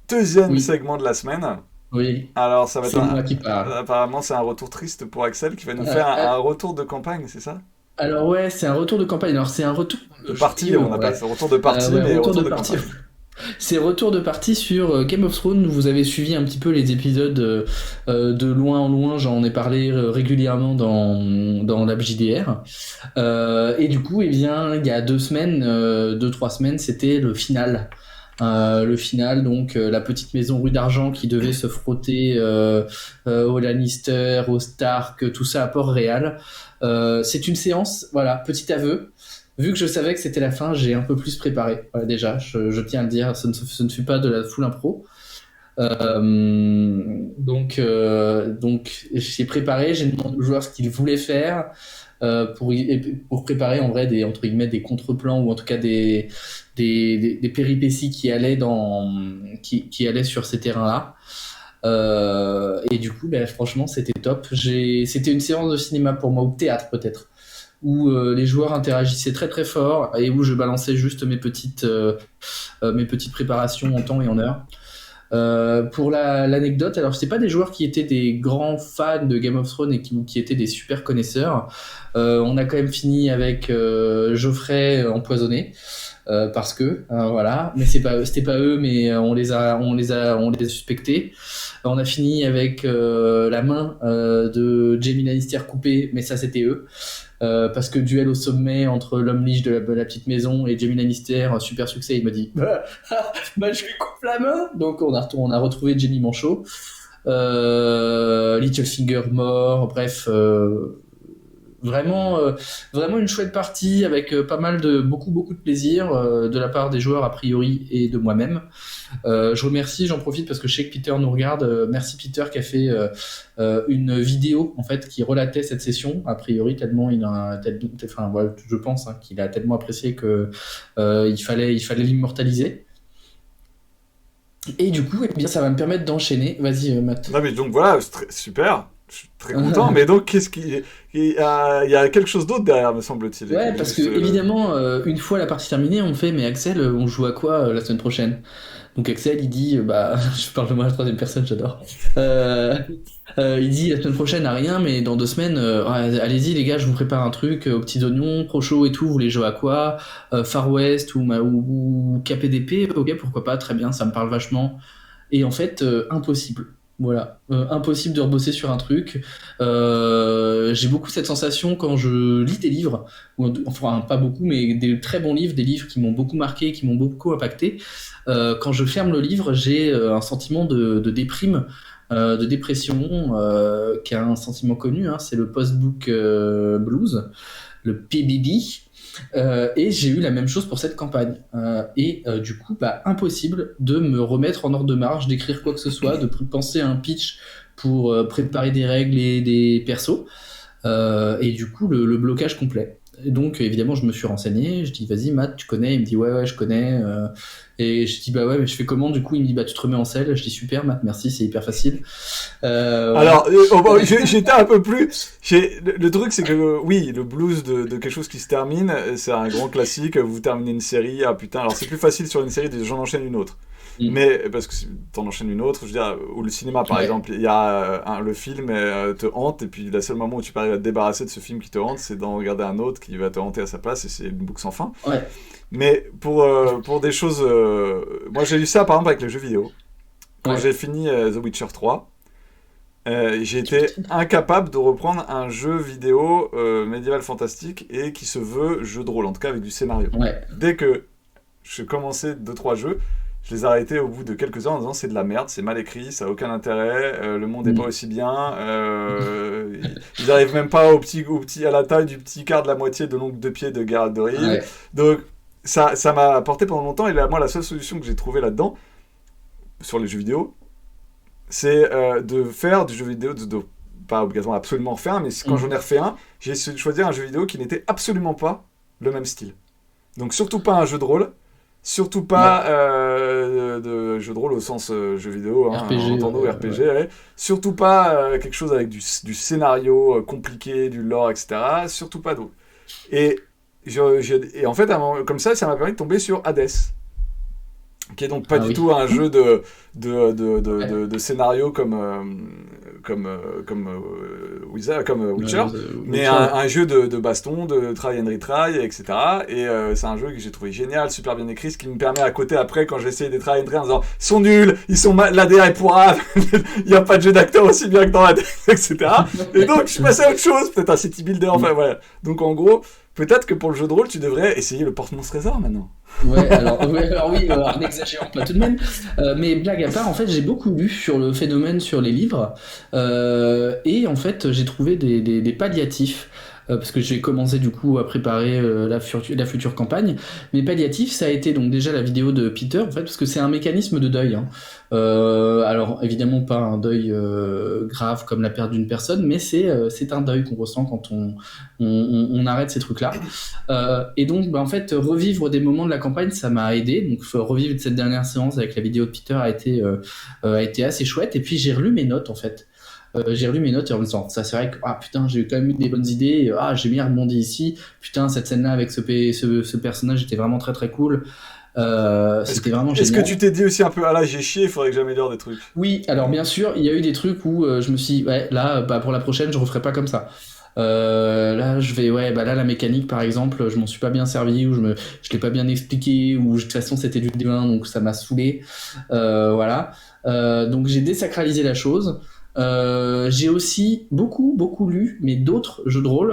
deuxième Oui, segment de la semaine. oui, Alors, ça va être c'est moi qui parle. apparemment, c'est un retour triste pour Axel qui va nous Euh, faire euh, un retour de campagne, c'est ça? alors ouais, c'est un retour de campagne. Alors c'est un retour De partie, joyeux on en appelle vrai. ça retour de partie, Ouais, mais retour de retour de partie. campagne. C'est retour de partie sur Game of Thrones. Vous avez suivi un petit peu les épisodes de loin en loin. J'en ai parlé régulièrement dans l'AbJDR. Et du coup, eh bien, il y a 2 semaines, 2, 3 semaines, c'était le final. Le final, donc la petite maison rue d'Argent qui devait se frotter aux Lannister, aux Stark, tout ça à Port-Réal. C'est une séance, voilà, petit aveu. Vu que je savais que c'était la fin, j'ai un peu plus préparé. Voilà, déjà, je tiens à le dire, ce ne fut pas de la full impro. Donc j'ai préparé, j'ai demandé aux joueurs ce qu'ils voulaient faire pour préparer en vrai des entre guillemets des contre-plans ou en tout cas des péripéties qui allaient sur ces terrains-là. Et du coup, ben, franchement, c'était top. C'était une séance de cinéma pour moi, ou de théâtre peut-être, où les joueurs interagissaient très très fort et où je balançais juste mes petites préparations en temps et en heure. Pour l'anecdote, alors c'est pas des joueurs qui étaient des grands fans de Game of Thrones et qui étaient des super connaisseurs. On a quand même fini avec Geoffrey empoisonné parce que voilà, mais c'était pas eux, mais on les a suspectés. On a fini avec la main de Jaime Lannister coupée, mais ça c'était eux. Parce que duel au sommet entre l'homme liche de la petite maison et Jaime Lannister, super succès, il m'a dit bah, je lui coupe la main. Donc on a retrouvé Jaime Manchot, Littlefinger mort, bref, vraiment, vraiment une chouette partie avec pas mal de beaucoup de plaisir de la part des joueurs a priori et de moi-même. Je remercie, j'en profite parce que je sais que Peter nous regarde. Merci Peter qui a fait une vidéo en fait qui relatait cette session a priori tellement enfin voilà, je pense qu'il a tellement apprécié que il fallait l'immortaliser. Et du coup, eh bien, ça va me permettre d'enchaîner. Vas-y, Matt. Non, mais donc voilà, c'est super. Je suis très content. Mais donc, qu'est-ce qui. Il y a quelque chose d'autre derrière, me semble-t-il. Et Ouais, que parce que juste. évidemment, une fois la partie terminée, on fait, mais Axel, on joue à quoi la semaine prochaine? Donc Axel, il dit, bah, je parle de moi à la troisième personne, j'adore. Euh, il dit la semaine prochaine à rien, mais dans 2 semaines, ouais, allez-y les gars, je vous prépare un truc aux petits oignons, procho et tout. Vous voulez jouer à quoi? Far West ou KPDP? Ok, pourquoi pas? Très bien, ça me parle vachement. Et en fait, impossible. Voilà, impossible de rebosser sur un truc. J'ai beaucoup cette sensation quand je lis des livres, enfin pas beaucoup, mais des très bons livres, des livres qui m'ont beaucoup marqué, qui m'ont beaucoup impacté. Quand je ferme le livre, j'ai un sentiment de déprime, de dépression, qui est un sentiment connu, hein, c'est le post-book blues, le PBB. Et j'ai eu la même chose pour cette campagne. Et du coup, bah, impossible de me remettre en ordre de marche, d'écrire quoi que ce soit, de penser à un pitch pour préparer des règles et des persos. Et du coup, le blocage complet. Et donc, évidemment, je me suis renseigné. Je dis, vas-y, Matt, tu connais? Il me dit, ouais, ouais, je connais. Et je dis, bah ouais, mais je fais comment du coup? Il me dit, bah tu te remets en selle. Je dis, super, Matt, merci, c'est hyper facile. Alors, Voilà. j'étais un peu plus. Le truc, c'est que oui, le blues de quelque chose qui se termine, c'est un grand classique. Vous terminez une série, ah putain. Alors, c'est plus facile sur une série de j'en enchaîne une autre. Mm. Mais parce que t'en enchaînes une autre, je veux dire, ou le cinéma par Ouais, exemple, il y a le film te hante, et puis le seul moment où tu peux arriver à te débarrasser de ce film qui te hante, c'est d'en regarder un autre qui va te hanter à sa place, et c'est une boucle sans fin. ouais, Mais pour des choses. Moi j'ai eu ça par exemple avec les jeux vidéo. Quand ouais. j'ai fini The Witcher 3, j'ai été incapable de reprendre un jeu vidéo médiéval fantastique et qui se veut jeu de rôle, en tout cas avec du scénario. Ouais. Dès que je commençais 2 3 jeux, je les arrêtais au bout de quelques heures en disant c'est de la merde, c'est mal écrit, ça a aucun intérêt, le monde n'est pas Mm. aussi bien, ils arrivent même pas à la taille du petit quart de la moitié de l'ongle de pied de Geralt de Rive. Ouais. Donc ça m'a apporté pendant longtemps, et là, moi la seule solution que j'ai trouvée là-dedans, sur les jeux vidéo, c'est de faire du jeu vidéo, pas obligatoirement absolument refaire un, mais quand j'en ai Mm. refait un, j'ai essayé de choisir un jeu vidéo qui n'était absolument pas le même style. Donc surtout pas un jeu de rôle, surtout pas Ouais. de jeu de rôle au sens jeu vidéo, hein, RPG, entendons ouais. RPG, ouais. Surtout pas quelque chose avec du scénario compliqué, du lore, etc. Surtout pas d'autre. Et, et en fait, comme ça m'a permis de tomber sur Hades. qui est donc pas Ah du oui. tout un jeu de scénario comme Witcher, mais Witcher, ouais. un jeu de baston, de try and retry, etc. Et c'est un jeu que j'ai trouvé génial, super bien écrit, ce qui me permet à côté après, quand j'essaye des try and retry en disant ils sont nuls, ils sont l'ADR est pourrave, il n'y a pas de jeu d'acteur aussi bien que dans l'ADR, etc. Et donc je suis passé à autre chose, peut-être un city builder, enfin voilà. Donc en gros, peut-être que pour le jeu de rôle, tu devrais essayer le porte-monstre trésor maintenant. Ouais, alors oui, alors n'exagérons pas tout de même. Mais blague à part, en fait, j'ai beaucoup lu sur le phénomène sur les livres. Et en fait, j'ai trouvé des palliatifs. Parce que j'ai commencé du coup à préparer la future campagne. Mais palliatifs, ça a été donc déjà la vidéo de Peter, en fait, parce que c'est un mécanisme de deuil, hein. Alors évidemment pas un deuil grave comme la perte d'une personne, mais c'est un deuil qu'on ressent quand on arrête ces trucs-là. Et donc, bah, en fait, revivre des moments de la campagne, ça m'a aidé. Donc, revivre cette dernière séance avec la vidéo de Peter a été assez chouette. Et puis, j'ai relu mes notes, en fait. J'ai relu mes notes et en me disant, ça c'est vrai que, ah putain, j'ai quand même eu des bonnes idées. Ah, j'ai bien rebondi ici. Putain, cette scène-là avec ce personnage était vraiment très très cool. C'était vraiment Est-ce que génial. tu t'es dit aussi un peu, ah là j'ai chié, il faudrait que j'améliore des trucs? Oui, alors bien sûr, il y a eu des trucs où je me suis dit, ouais, là, bah, pour la prochaine, je referai pas comme ça. Là, ouais, bah là, la mécanique, par exemple, je m'en suis pas bien servi, ou je l'ai pas bien expliqué, ou de toute façon, c'était du D1, donc ça m'a saoulé. Voilà. Donc, j'ai désacralisé la chose. J'ai aussi beaucoup lu, mais d'autres jeux de rôle.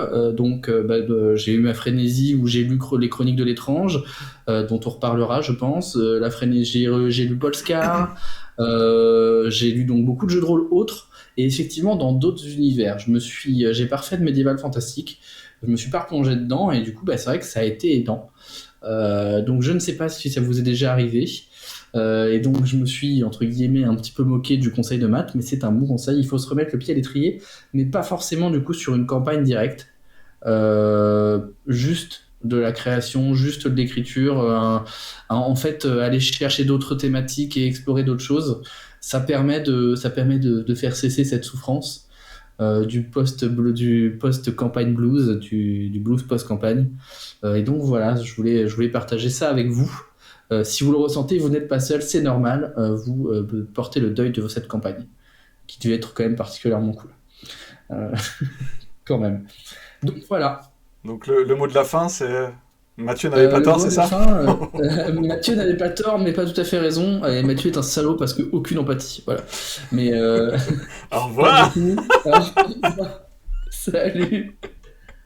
J'ai eu ma frénésie où j'ai lu les Chroniques de l'étrange, dont on reparlera, je pense. J'ai lu Polescar. J'ai lu donc beaucoup de jeux de rôle autres. Et effectivement, dans d'autres univers, j'ai pas refait de médiéval fantastique. Je me suis pas replongé dedans et du coup, bah, c'est vrai que ça a été aidant. Donc je ne sais pas si ça vous est déjà arrivé. Et donc je me suis, entre guillemets, un petit peu moqué du conseil de maths, mais c'est un bon conseil. Il faut se remettre le pied à l'étrier, mais pas forcément du coup sur une campagne directe. Juste de la création, juste de l'écriture. En fait, aller chercher d'autres thématiques et explorer d'autres choses, ça permet de faire cesser cette souffrance du post-campagne blues, du blues post-campagne. Et donc voilà, je voulais partager ça avec vous. Si vous le ressentez, vous n'êtes pas seul, c'est normal. Vous portez le deuil de cette campagne, qui devait être quand même particulièrement cool. Euh, quand même. Donc voilà. Donc le mot de la fin, c'est Mathieu n'avait pas Le tort, mot c'est de la ça? fin, Mathieu n'avait pas tort, mais pas tout à fait raison. Et Mathieu est un salaud parce que aucune empathie. Voilà. Mais Au pas du revoir! tout. Salut.